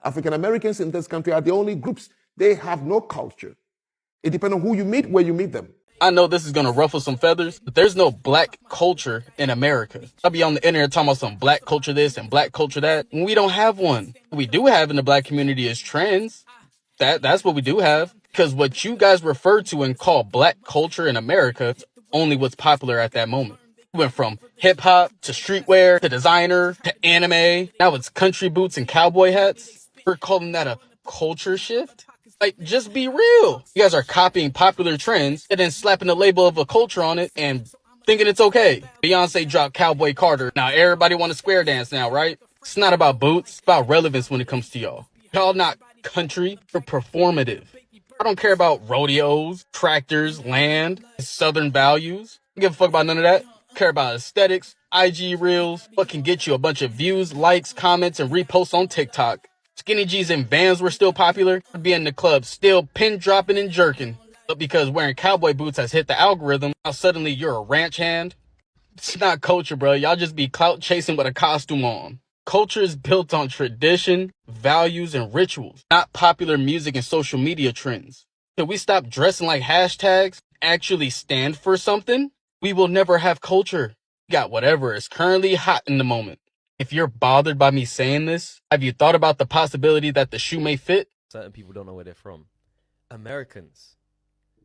African Americans in this country are the only groups. They have no culture. It depends on who you meet, where you meet them. I know this is going to ruffle some feathers, but there's no black culture in America. I'll be on the internet talking about some black culture this and black culture that, and we don't have one. What we do have in the black community is trends. That's what we do have. Because what you guys refer to and call black culture in America is only what's popular at that moment. We went from hip-hop to streetwear to designer to anime. Now it's country boots and cowboy hats. We're calling that a culture shift? Like, just be real. You guys are copying popular trends and then slapping the label of a culture on it and thinking it's okay. Beyonce dropped Cowboy Carter. Now everybody want to square dance now, right? It's not about boots. It's about relevance when it comes to y'all. Y'all not country or performative. I don't care about rodeos, tractors, land, southern values. I don't give a fuck about none of that. I care about aesthetics, IG reels, what can get you a bunch of views, likes, comments, and reposts on TikTok. Skinny jeans and Vans were still popular. I'd be in the club still pin dropping and jerking. But because wearing cowboy boots has hit the algorithm, now suddenly you're a ranch hand. It's not culture, bro. Y'all just be clout chasing with a costume on. Culture is built on tradition, values, and rituals, not popular music and social media trends. If we stop dressing like hashtags, actually stand for something, we will never have culture. We got whatever is currently hot in the moment. If you're bothered by me saying this, have you thought about the possibility that the shoe may fit? Certain people don't know where they're from. Americans.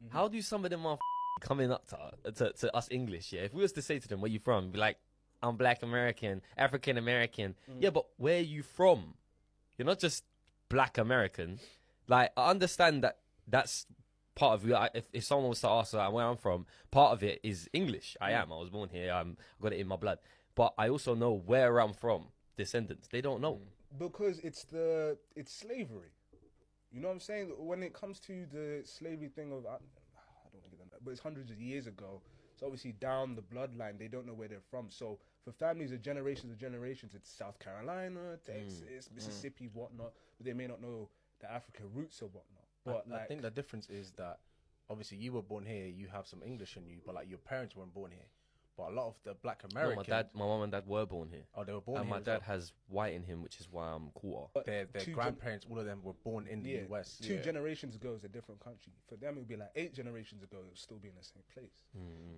How do some of them are coming up to us English? Yeah, if we was to say to them, "Where you from?" Be like, "I'm Black American, African American." Yeah, but where are you from? You're not just Black American. Like, I understand that that's part of you. If someone was to ask where I'm from, part of it is English. I was born here. I got it in my blood. But I also know where I'm from. Descendants, they don't know because it's slavery. You know what I'm saying? When it comes to the slavery thing of, I don't want to get on that, but it's hundreds of years ago. So obviously down the bloodline, they don't know where they're from. So for families of generations, it's South Carolina, Texas, Mississippi, whatnot. But they may not know the African roots or whatnot. But I think the difference is that obviously you were born here, you have some English in you, but like your parents weren't born here. But a lot of the Black Americans... No, my mom and dad were born here. Oh, they were born and here. And my dad has white in him, which is why I'm quarter. Their grandparents, all of them were born in the US. Two generations ago is a different country. For them, it would be like 8 generations ago, it would still be in the same place.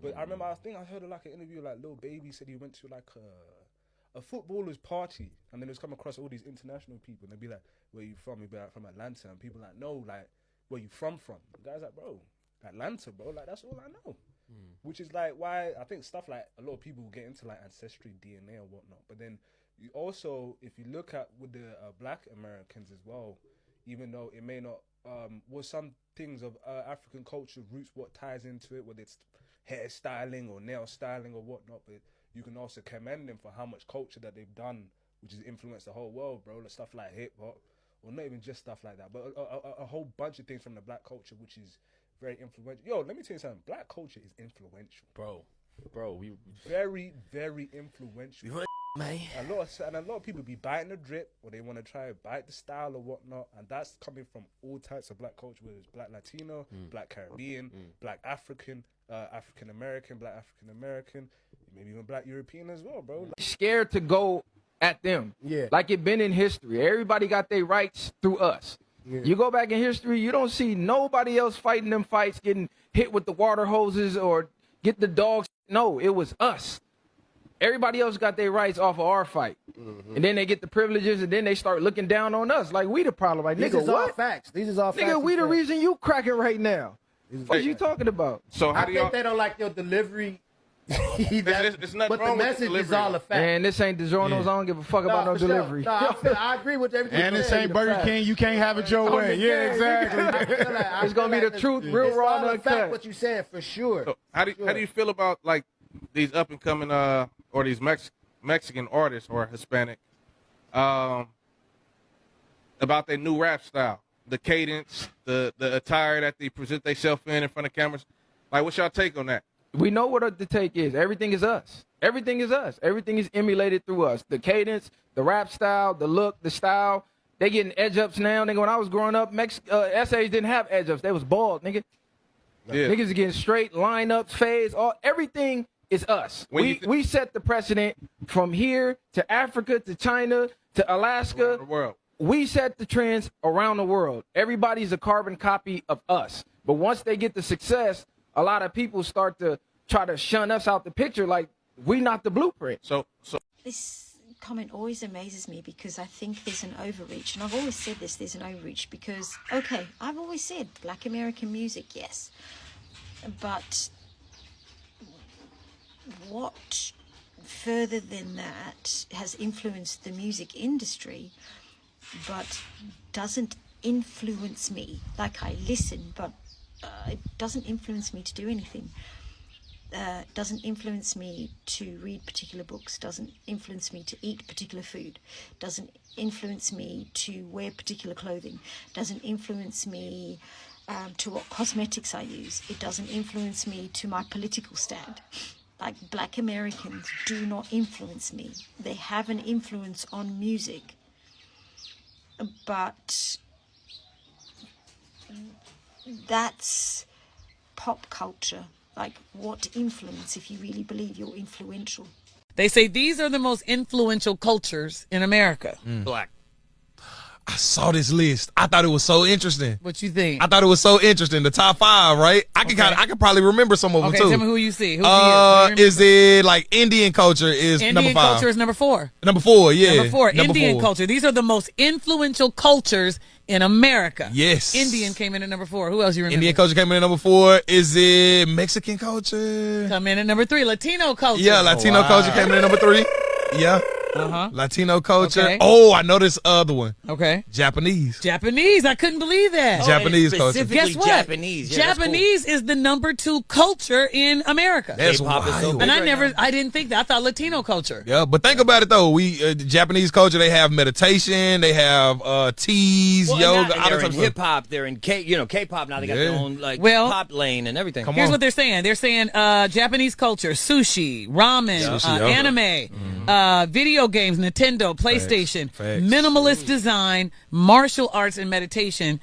But I remember, I heard like an interview, like Lil Baby said he went to like a footballer's party, and then he was coming across all these international people, and they'd be like, "Where you from?" He'd be like, "From Atlanta," and people like, "No, like, where you from?" The guy's like, "Bro, Atlanta, bro, like that's all I know." Which is like why I think stuff like a lot of people get into like ancestry, DNA or whatnot. But then you also, if you look at with the Black Americans as well, even though it may not, was some things of African culture roots, what ties into it, whether it's hairstyling or nail styling or whatnot. But you can also commend them for how much culture that they've done, which has influenced the whole world, bro. Like stuff like hip hop, or not even just stuff like that, but a whole bunch of things from the Black culture, which is very influential. Yo, let me tell you something. Black culture is influential, bro. We very, very influential. Man. A lot of people be biting the drip, or they want to try to bite the style or whatnot, and that's coming from all types of Black culture, whether it's Black Latino, Black Caribbean, Black African, African American, Black African American, maybe even Black European as well, bro. Scared to go at them, like it been in history. Everybody got their rights through us. You go back in history, you don't see nobody else fighting them fights, getting hit with the water hoses or get the dogs. No, it was us. Everybody else got their rights off of our fight. And then they get the privileges, and then they start looking down on us like we the problem. Like, These nigga, is all facts. These is all facts. Nigga, we the reason you cracking right now. What are you talking about? So I think they don't like your delivery. It's not but wrong the with message delivery. is all a fact. Man, this ain't DiGiorno's. I don't give a fuck about no for sure. delivery. I agree with everything. And this ain't Burger King. You can't have it your way. Yeah, exactly. It's gonna be the truth, real raw and uncut. What you said for sure. So how do you feel about like these up and coming or these Mexican artists or Hispanic about their new rap style, the cadence, the attire that they present themselves in front of cameras? Like, what's y'all take on that? We know what the take is. Everything is us. Everything is us. Everything is emulated through us. The cadence, the rap style, the look, the style. They getting edge ups now. Nigga, when I was growing up, essays didn't have edge ups. They was bald, nigga. Yeah. Niggas are getting straight, lineups, fades, everything is us. We set the precedent from here to Africa to China to Alaska. The world. we set the trends around the world. Everybody's a carbon copy of us. But once they get the success, a lot of people start to try to shun us out the picture like we not the blueprint. So This comment always amazes me because I think there's an overreach. And I've always said this, there's an overreach because, okay, I've always said Black American music, yes. But what further than that has influenced the music industry but doesn't influence me? Like, I listen, but it doesn't influence me to do anything. Doesn't influence me to read particular books, doesn't influence me to eat particular food, doesn't influence me to wear particular clothing, doesn't influence me to what cosmetics I use, it doesn't influence me to my political stand. Like, Black Americans do not influence me. They have an influence on music, but that's pop culture. Like, what influence if you really believe you're influential? They say these are the most influential cultures in America. Black. I saw this list. I thought it was so interesting. What you think? I thought it was so interesting. The top 5, right? I can probably remember some of them Okay, too. tell me who you see. Who is it like Indian culture is Indian number 5? culture is number 4. Number 4, yeah. Number 4, Indian 4. culture. These are the most influential cultures in America. Yes. Indian came in at number 4. Who else you remember? Indian culture came in at number 4. Is it Mexican culture? Come in at number 3. Latino culture. Yeah, Latino culture came in at number 3. Yeah. Latino culture. Okay. Oh, I know this other one. Okay. Japanese. Japanese. I couldn't believe that. Japanese culture. Guess what? Japanese. Yeah, Japanese is the number 2 culture in America. That's K-pop is so wild. big. And I didn't think that. I thought Latino culture. Yeah, but think about it though. We Japanese culture, they have meditation, they have teas, yoga, all that they're type in of stuff. hip hop. They're in K-pop now. They got their own pop lane and everything. Come Here's on. what they're saying. They're saying Japanese culture, sushi, ramen, anime, video games, Nintendo, PlayStation, Facts. minimalist design, martial arts, and meditation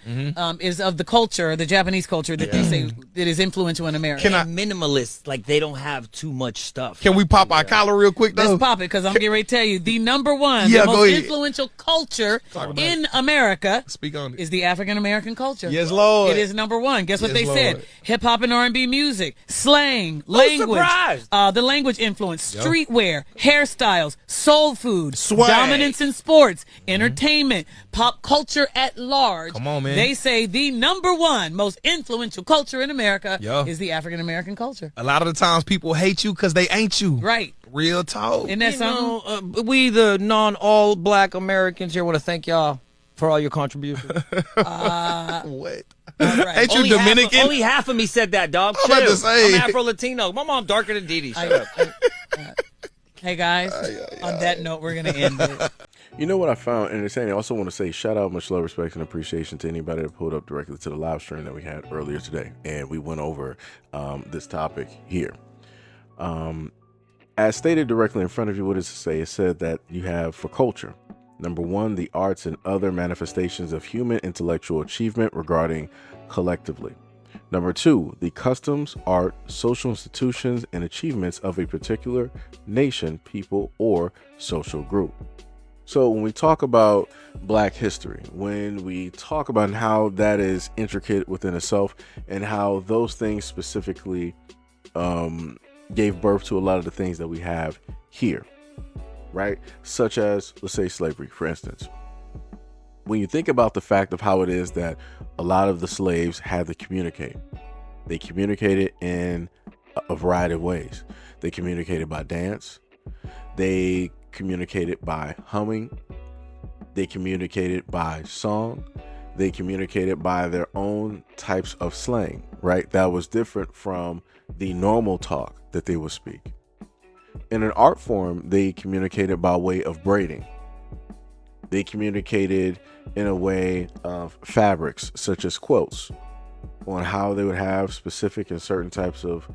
is of the culture, the Japanese culture that they say that is influential in America. And minimalist, like they don't have too much stuff. Can we pop our collar real quick though? Let's pop it because I'm getting ready to tell you the number 1, Yeah, the go most ahead. influential culture in America Speak on it. is the African American culture. Yes, Lord. It is number 1. Guess what Yes, they Lord. said? Hip hop and R&B music, slang, language, surprised? the language influence, streetwear, hairstyles, soul food, Swag. dominance in sports, entertainment, pop culture at large. Come on, man. They say the number 1 most influential culture in America Yeah. is the African American culture. A lot of the times people hate you because they ain't you. Right. Real talk. Isn't that something? We, the non-all black Americans here, want to thank y'all for all your contributions. What? Right. Ain't you only Dominican? Only half of me said that, dog. I'm about Chill. to say. I'm Afro-Latino. My mom darker than Dee Dee. Shut up. Hey guys, on that note, we're gonna end it. You know what I found entertaining? I also want to say shout out, much love, respect, and appreciation to anybody that pulled up directly to the live stream that we had earlier today. And we went over this topic here. As stated directly in front of you, what does it say? It said that you have for culture, number 1, the arts and other manifestations of human intellectual achievement regarding collectively. Number 2, the customs, art, social institutions, and achievements of a particular nation, people, or social group. So when we talk about Black history, when we talk about how that is intricate within itself and how those things specifically gave birth to a lot of the things that we have here, right? Such as, let's say, slavery, for instance. When you think about the fact of how it is that a lot of the slaves had to communicate, they communicated in a variety of ways. They communicated by dance. They communicated by humming. They communicated by song. They communicated by their own types of slang, right? That was different from the normal talk that they would speak. In an art form, they communicated by way of braiding. They communicated in a way of fabrics, such as quilts, on how they would have specific and certain types of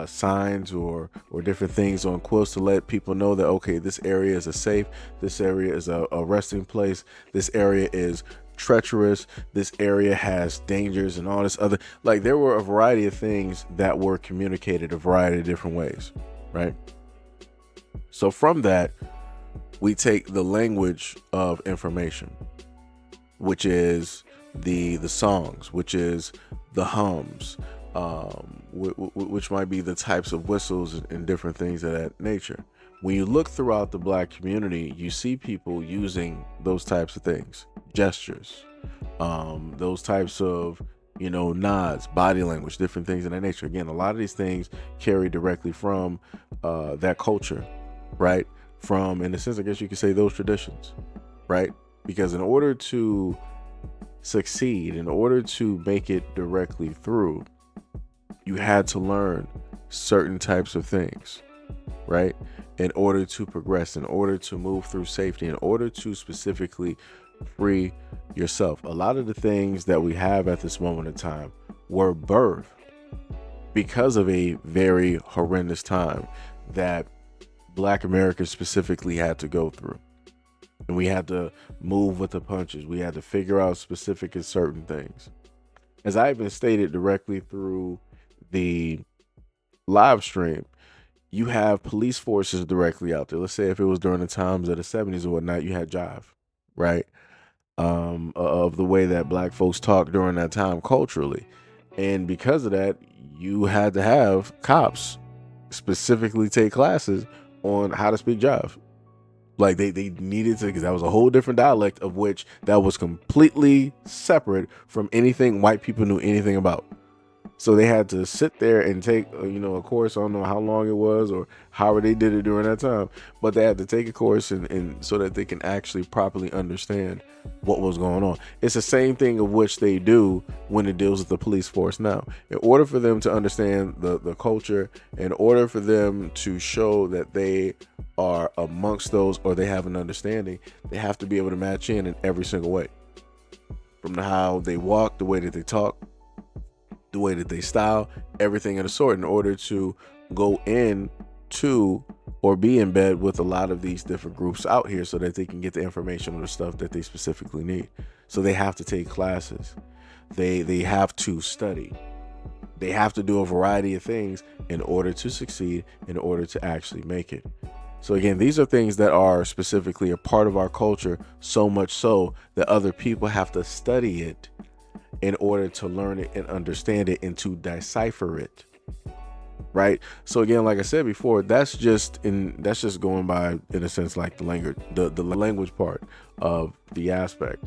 signs or different things on quilts to let people know that, okay, this area is a safe, this area is a resting place, this area is treacherous, this area has dangers and all this other, like there were a variety of things that were communicated a variety of different ways, right? So from that, we take the language of information. which is the songs, which is the hums, which might be the types of whistles and different things of that nature. When you look throughout the black community, you see people using those types of things, gestures, those types of, nods, body language, different things of that nature. Again, a lot of these things carry directly from that culture, right? From, in a sense, I guess you could say, those traditions, right? Because in order to succeed, in order to make it directly through, you had to learn certain types of things, right? In order to progress, in order to move through safety, in order to specifically free yourself. A lot of the things that we have at this moment in time were birthed because of a very horrendous time that Black Americans specifically had to go through. And we had to move with the punches. We had to figure out specific and certain things. As I even stated directly through the live stream, you have police forces directly out there. Let's say if it was during the times of the 70s or whatnot, you had jive, right? Of the way that black folks talked during that time culturally. And because of that, you had to have cops specifically take classes on how to speak jive. Like they needed to, because that was a whole different dialect of which that was completely separate from anything white people knew anything about. So they had to sit there and take, a course. I don't know how long it was or how they did it during that time, but they had to take a course and so that they can actually properly understand what was going on. It's the same thing of which they do when it deals with the police force now. In order for them to understand the culture, in order for them to show that they are amongst those or they have an understanding, they have to be able to match in every single way. From how they walk, the way that they talk, the way that they style, everything of the sort, in order to go in to or be in bed with a lot of these different groups out here so that they can get the information on the stuff that they specifically need. So they have to take classes. They have to study. They have to do a variety of things in order to succeed, in order to actually make it. So again, these are things that are specifically a part of our culture, so much so that other people have to study it in order to learn it and understand it and to decipher it, right? So again, like I said before, that's just going by, in a sense, like the language part of the aspect.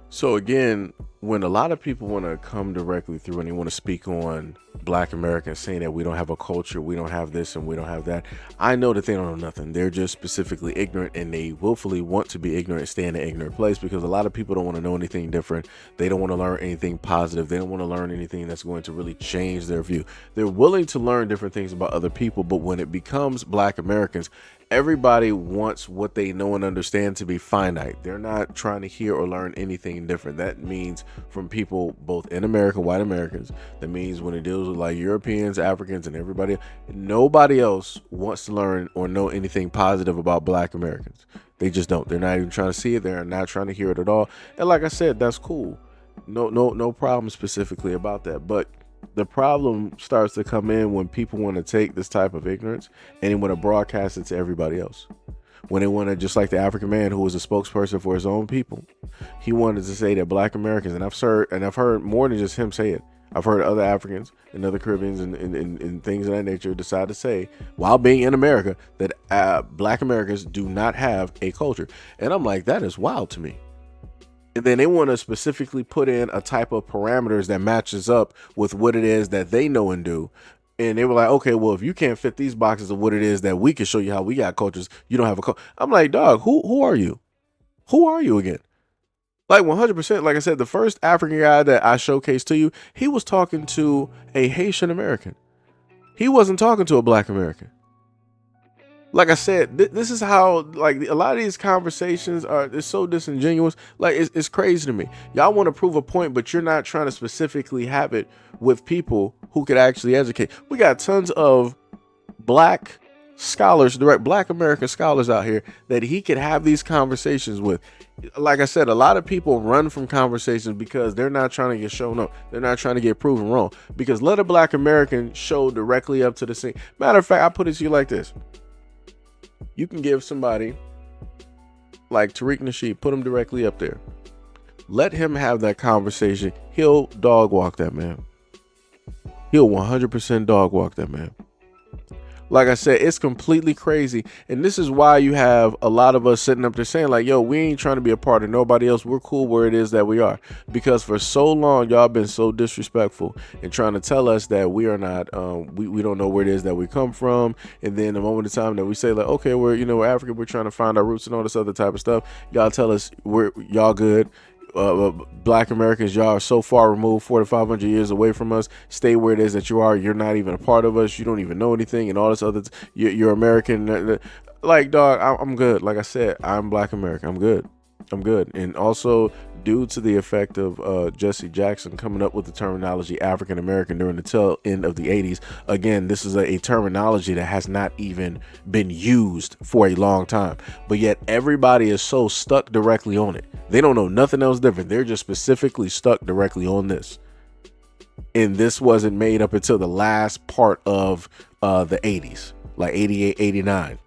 So again, when a lot of people want to come directly through and they want to speak on Black Americans saying that we don't have a culture, we don't have this and we don't have that, I know that they don't know nothing. They're just specifically ignorant, and they willfully want to be ignorant and stay in an ignorant place, because a lot of people don't want to know anything different. They don't want to learn anything positive. They don't want to learn anything that's going to really change their view. They're willing to learn different things about other people, but when it becomes Black Americans, everybody wants what they know and understand to be finite. They're not trying to hear or learn anything different. That means from people both in America, white Americans. That means when it deals with like Europeans, Africans, and everybody, nobody else wants to learn or know anything positive about Black Americans. They just don't. They're not even trying to see it. They're not trying to hear it at all. And like I said, that's cool. No problem specifically about that. But the problem starts to come in when people want to take this type of ignorance and they want to broadcast it to everybody else. When they want to, just like the African man who was a spokesperson for his own people, he wanted to say that Black Americans, and I've heard more than just him say it. I've heard other Africans and other Caribbeans and things of that nature decide to say, while being in America, that Black Americans do not have a culture. And I'm like, that is wild to me. And then they want to specifically put in a type of parameters that matches up with what it is that they know and do. And they were like, okay, well, if you can't fit these boxes of what it is that we can show you how we got cultures, you don't have a culture. I'm like, dog, who are you? Who are you again? Like 100%, like I said, the first African guy that I showcased to you, he was talking to a Haitian American. He wasn't talking to a Black American. Like I said, this is how, like, a lot of these conversations it's so disingenuous. Like, it's crazy to me. Y'all want to prove a point, but you're not trying to specifically have it with people who could actually educate. We got tons of Black scholars, direct Black American scholars out here that he could have these conversations with. Like I said, a lot of people run from conversations because they're not trying to get shown up. They're not trying to get proven wrong. Because let a Black American show directly up to the scene. Matter of fact, I put it to you like this. You can give somebody like Tariq Nasheed, put him directly up there. Let him have that conversation. He'll dog walk that man. He'll 100% dog walk that man. Like I said, it's completely crazy. And this is why you have a lot of us sitting up there saying like, yo, we ain't trying to be a part of nobody else. We're cool where it is that we are. Because for so long, y'all been so disrespectful and trying to tell us that we are not, we don't know where it is that we come from. And then the moment of time that we say like, okay, we're African, we're trying to find our roots and all this other type of stuff. Y'all tell us y'all good. Black Americans, y'all are so far removed, 400 to 500 years away from us. Stay where it is that you are. You're not even a part of us. You don't even know anything, and all this other. You're American. Like, dog, I'm good. Like I said, I'm Black American. I'm good. And also, due to the effect of Jesse Jackson coming up with the terminology African American during the tail end of the 80s, again, this is a terminology that has not even been used for a long time. But yet everybody is so stuck directly on it. They don't know nothing else different. They're just specifically stuck directly on this. And this wasn't made up until the last part of the 80s, like 88, 89.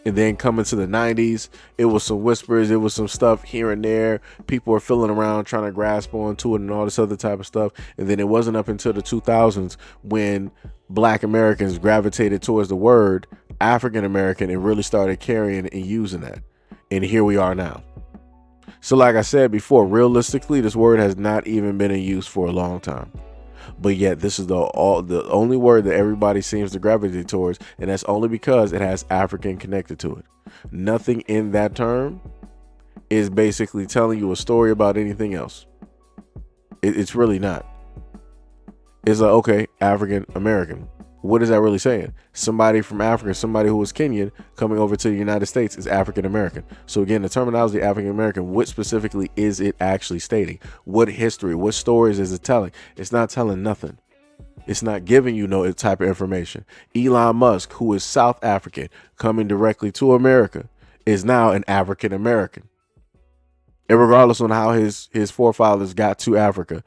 And then coming to the 90s, it was some whispers, it was some stuff here and there. People were feeling around, trying to grasp onto it and all this other type of stuff. And then it wasn't up until the 2000s when Black Americans gravitated towards the word African American and really started carrying and using that. And here we are now. So like I said before, realistically, this word has not even been in use for a long time. But yet this is the only word that everybody seems to gravitate towards, and that's only because it has African connected to it. Nothing in that term is basically telling you a story about anything else. It's really not. It's like, okay, African American. What is that really saying? Somebody from Africa, somebody who was Kenyan coming over to the United States is African American. So again, the terminology African American, what specifically is it actually stating? What history, what stories is it telling? It's not telling nothing. It's not giving you no type of information. Elon Musk, who is South African, coming directly to America, is now an African American. And regardless on how his forefathers got to Africa,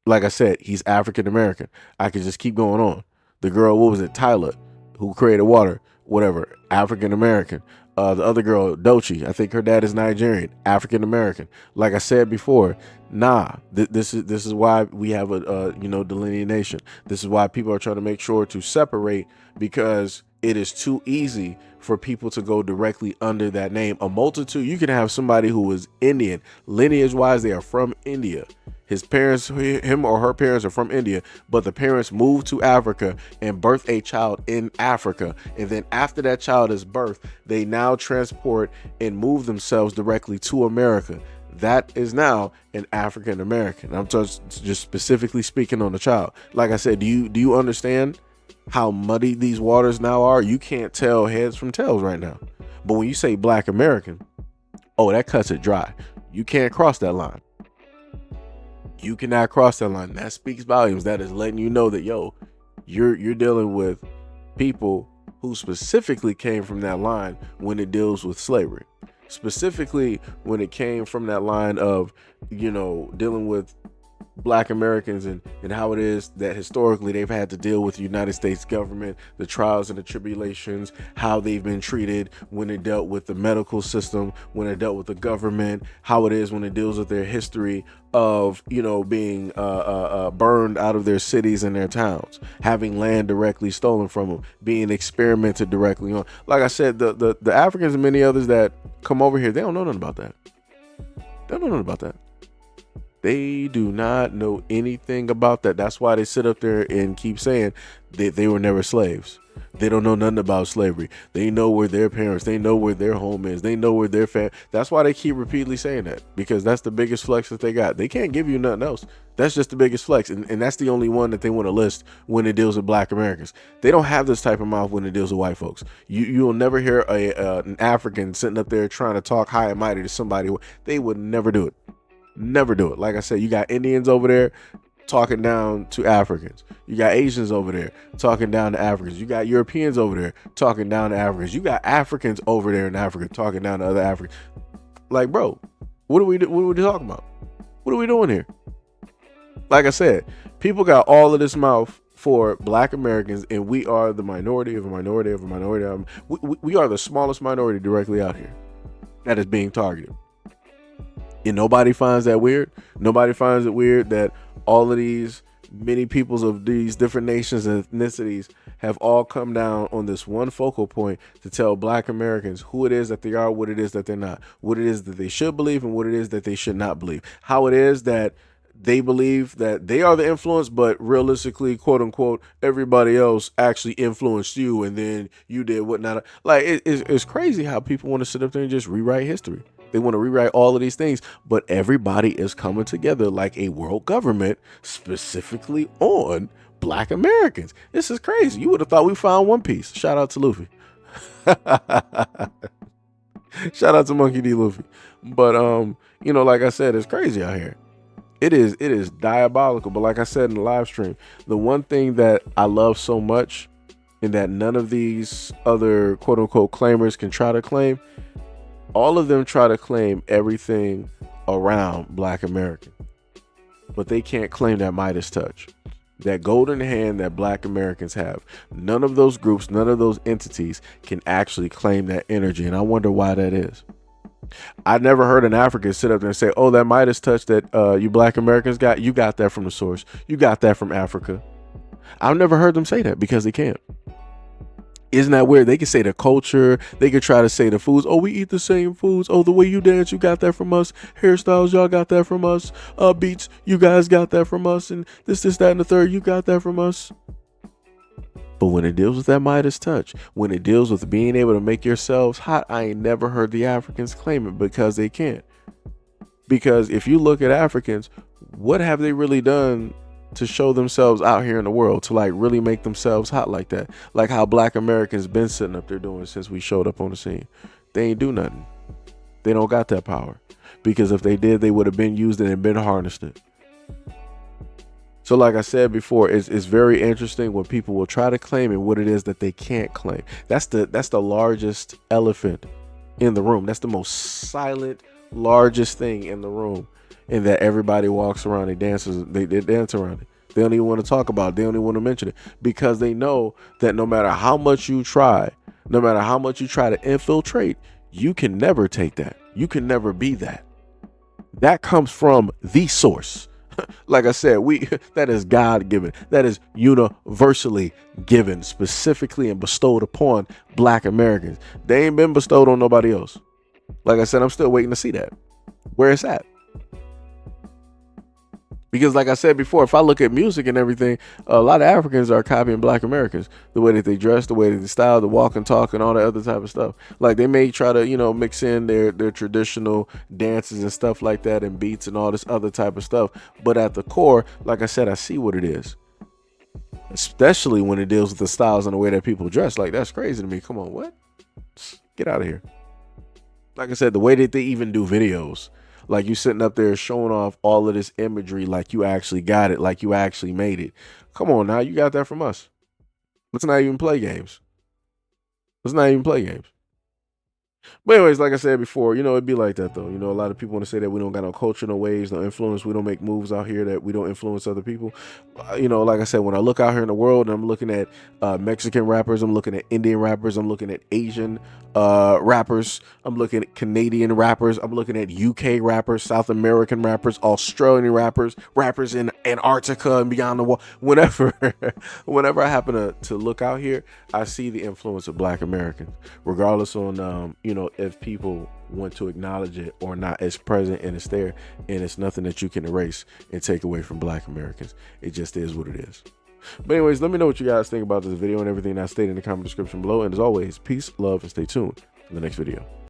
like I said, he's African American. I could just keep going on. The girl, what was it, Tyler, who created water, whatever, African American. The other girl, Doechii, I think her dad is Nigerian, African American. Like I said before, this is why we have a delineation. This is why people are trying to make sure to separate, because it is too easy for people to go directly under that name. A multitude, you can have somebody who is Indian, lineage wise, they are from India. His parents, him or her parents are from India, but the parents moved to Africa and birth a child in Africa. And then after that child is birthed, they now transport and move themselves directly to America. That is now an African American. I'm just specifically speaking on the child. Like I said, do you understand how muddy these waters now are? You can't tell heads from tails right now. But when you say Black American, oh, that cuts it dry. You can't cross that line. You cannot cross that line. That speaks volumes. That is letting you know that, yo, you're dealing with people who specifically came from that line when it deals with slavery. Specifically when it came from that line of, dealing with Black Americans and how it is that historically they've had to deal with the United States government, the trials and the tribulations, how they've been treated when it dealt with the medical system, when it dealt with the government, how it is when it deals with their history of, being burned out of their cities and their towns, having land directly stolen from them, being experimented directly on. Like I said, the Africans and many others that come over here, they don't know nothing about that. They don't know nothing about that. They do not know anything about that. That's why they sit up there and keep saying that they were never slaves. They don't know nothing about slavery. They know where their parents, they know where their home is. They know where their family. That's why they keep repeatedly saying that, because that's the biggest flex that they got. They can't give you nothing else. That's just the biggest flex. And that's the only one that they want to list when it deals with Black Americans. They don't have this type of mouth when it deals with white folks. You'll never hear an African sitting up there trying to talk high and mighty to somebody. They would never do it. Never do it. Like I said, you got Indians over there talking down to Africans. You got Asians over there talking down to Africans. You got Europeans over there talking down to Africans. You got Africans over there in Africa talking down to other Africans. Like, bro, what are we talking about? What are we doing here? Like I said, people got all of this mouth for Black Americans, and we are the minority of a minority of a minority. We are the smallest minority directly out here that is being targeted. And nobody finds that weird. Nobody finds it weird that all of these many peoples of these different nations and ethnicities have all come down on this one focal point to tell Black Americans who it is that they are, what it is that they're not, what it is that they should believe, and what it is that they should not believe. How it is that they believe that they are the influence, but realistically, quote unquote, everybody else actually influenced you, and then you did whatnot. Like it's crazy how people want to sit up there and just rewrite history. They want to rewrite all of these things, but everybody is coming together like a world government specifically on Black Americans. This is crazy. You would have thought we found One Piece. Shout out to Luffy. Shout out to Monkey D. Luffy. But you know, like I said, it's crazy out here. It is diabolical. But like I said in the live stream, the one thing that I love so much and that none of these other quote unquote claimers can try to claim, all of them try to claim everything around Black American, but they can't claim that Midas touch, that golden hand that Black Americans have. None of those groups, none of those entities can actually claim that energy. And I wonder why that is. I never heard an African sit up there and say, oh, that Midas touch that you Black Americans got, you got that from the source. You got that from Africa. I've never heard them say that because they can't. Isn't that weird? They can say the culture. They could try to say the foods. Oh, we eat the same foods. Oh, the way you dance, you got that from us. Hairstyles, y'all got that from us. Beats, you guys got that from us. And this, that, and the third, you got that from us. But when it deals with that Midas touch, when it deals with being able to make yourselves hot, I ain't never heard the Africans claim it because they can't. Because if you look at Africans, what have they really done to show themselves out here in the world, to like really make themselves hot like that? Like how Black Americans been sitting up there doing since we showed up on the scene. They ain't do nothing. They don't got that power, because if they did, they would have been used it and been harnessed it. So like I said before, it's very interesting when people will try to claim and what it is that they can't claim. That's the largest elephant in the room. That's the most silent, largest thing in the room. And that everybody walks around, they dance around it. They don't even want to talk about it. They don't even want to mention it, because they know that no matter how much you try, no matter how much you try to infiltrate, you can never take that. You can never be that. That comes from the source. Like I said, that is God given. That is universally given, specifically and bestowed upon Black Americans. They ain't been bestowed on nobody else. Like I said, I'm still waiting to see that. Where it's at. Because like I said before, if I look at music and everything, a lot of Africans are copying Black Americans. The way that they dress, the way that they style, the walk and talk, and all that other type of stuff. Like they may try to, mix in their traditional dances and stuff like that, and beats and all this other type of stuff. But at the core, like I said, I see what it is. Especially when it deals with the styles and the way that people dress. Like, that's crazy to me. Come on, what? Get out of here. Like I said, the way that they even do videos. Like you sitting up there showing off all of this imagery like you actually got it, like you actually made it. Come on now, you got that from us. Let's not even play games. But anyways, like I said before, it'd be like that though. A lot of people want to say that we don't got no culture, no ways, no influence. We don't make moves out here, that we don't influence other people. Like I said, when I look out here in the world and I'm looking at Mexican rappers, I'm looking at Indian rappers, I'm looking at Asian rappers, I'm looking at Canadian rappers, I'm looking at UK rappers, South American rappers, Australian rappers in Antarctica and beyond the wall. Whenever I happen to look out here, I see the influence of Black Americans, regardless on if people want to acknowledge it or not. It's present and it's there, and it's nothing that you can erase and take away from Black Americans. It just is what it is. But anyways, let me know what you guys think about this video and everything I stated in the comment description below. And as always, peace, love, and stay tuned for the next video.